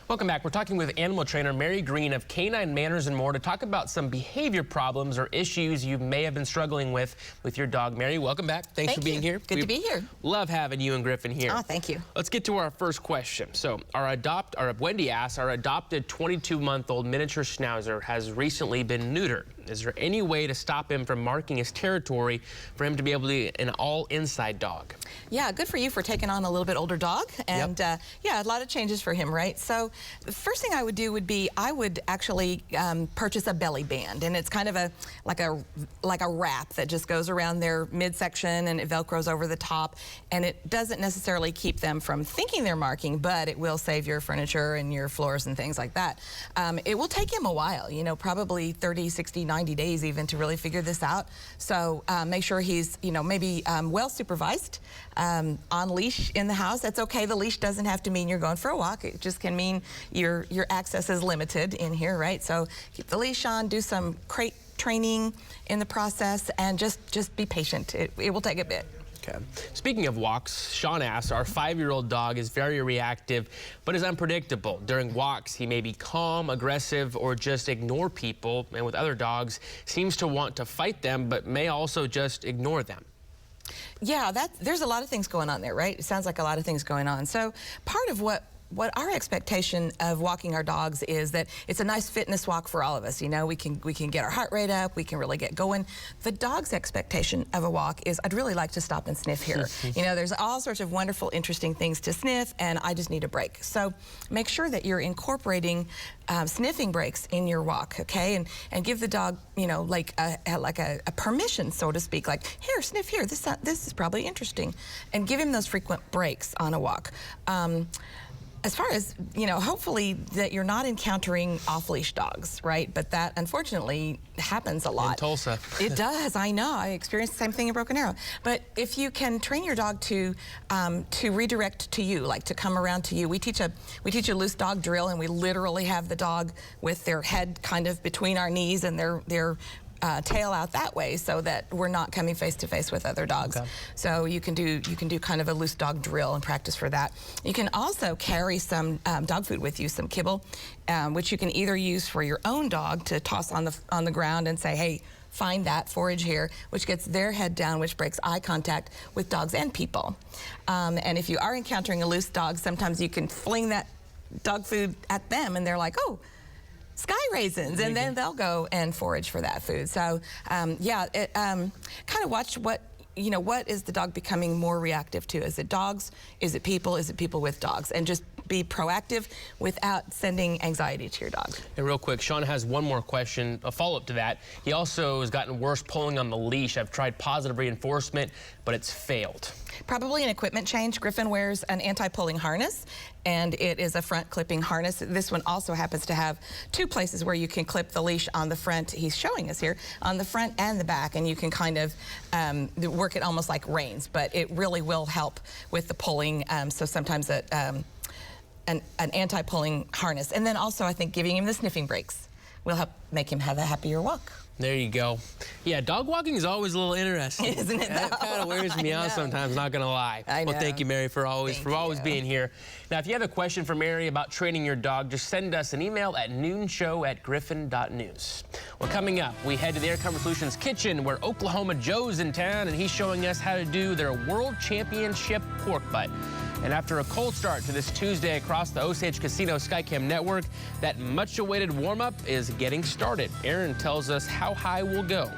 Welcome back. We're talking with animal trainer Mary Green of Canine Manners and More to talk about some behavior problems or issues you may have been struggling with your dog. Mary, welcome back. Thanks for being here. Good to be here. Love having you and Griffin here. Oh, thank you. Let's get to our first question. So Wendy asks, our adopted 22-month-old miniature Schnauzer has recently been neutered. Is there any way to stop him from marking his territory for him to be able to be an all-inside dog? Yeah, good for you for taking on a little bit older dog. And yeah, a lot of changes for him, right? So the first thing I would do would be I would actually purchase a belly band, and it's kind of like a wrap that just goes around their midsection and it velcros over the top, and it doesn't necessarily keep them from thinking they're marking, but it will save your furniture and your floors and things like that. It will take him a while, you know, probably 30, 60, 90 days even to really figure this out. So make sure he's, you know, maybe well supervised, on leash in the house. That's okay. The leash doesn't have to mean you're going for a walk. It just can mean your access is limited in here, right? So keep the leash on, do some crate training in the process, and just be patient. It will take a bit. Okay. Speaking of walks, Sean asks, our 5-year-old dog is very reactive, but is unpredictable. During walks, he may be calm, aggressive, or just ignore people, and with other dogs, seems to want to fight them, but may also just ignore them. Yeah, there's a lot of things going on there, right? It sounds like a lot of things going on. So part of what our expectation of walking our dogs is that it's a nice fitness walk for all of us. You know, we can get our heart rate up, we can really get going. The dog's expectation of a walk is, I'd really like to stop and sniff here. You know, there's all sorts of wonderful, interesting things to sniff, and I just need a break. So make sure that you're incorporating sniffing breaks in your walk, okay? And give the dog, you know, like a permission, so to speak, like, here, sniff here, this is probably interesting. And give him those frequent breaks on a walk. As far as, you know, hopefully that you're not encountering off-leash dogs, right? But that, unfortunately, happens a lot. In Tulsa. It does, I know. I experienced the same thing in Broken Arrow. But if you can train your dog to redirect to you, like to come around to you. We teach a loose dog drill, and we literally have the dog with their head kind of between our knees and their tail out that way, so that we're not coming face to face with other dogs. Okay. So you can do kind of a loose dog drill and practice for that. You can also carry some dog food with you, some kibble, which you can either use for your own dog to toss on the ground and say, hey, find that forage here, which gets their head down, which breaks eye contact with dogs and people. And if you are encountering a loose dog, sometimes you can fling that dog food at them, and they're like, oh, sky raisins, and then they'll go and forage for that food. So yeah, kind of watch what is the dog becoming more reactive to? Is it dogs? Is it people? Is it people with dogs? And just be proactive without sending anxiety to your dog. And real quick, Sean has one more question, a follow-up to that. He also has gotten worse pulling on the leash. I've tried positive reinforcement, but it's failed. Probably an equipment change. Griffin wears an anti-pulling harness, and it is a front clipping harness. This one also happens to have 2 places where you can clip the leash on the front. He's showing us here on the front and the back, and you can kind of work it almost like reins, but it really will help with the pulling. So sometimes an anti-pulling harness. And then also, I think giving him the sniffing breaks will help make him have a happier walk. There you go. Yeah, dog walking is always a little interesting. Isn't it? That kind of wears me out sometimes, not gonna lie. I know. Well, thank you, Mary, for always being here. Now, if you have a question for Mary about training your dog, just send us an email at noonshow@griffin.news. Well, coming up, we head to the Air Comfort Solutions kitchen, where Oklahoma Joe's in town, and he's showing us how to do their World Championship pork butt. And after a cold start to this Tuesday across the Osage Casino Skycam network, that much-awaited warm-up is getting started. Aaron tells us how high we'll go.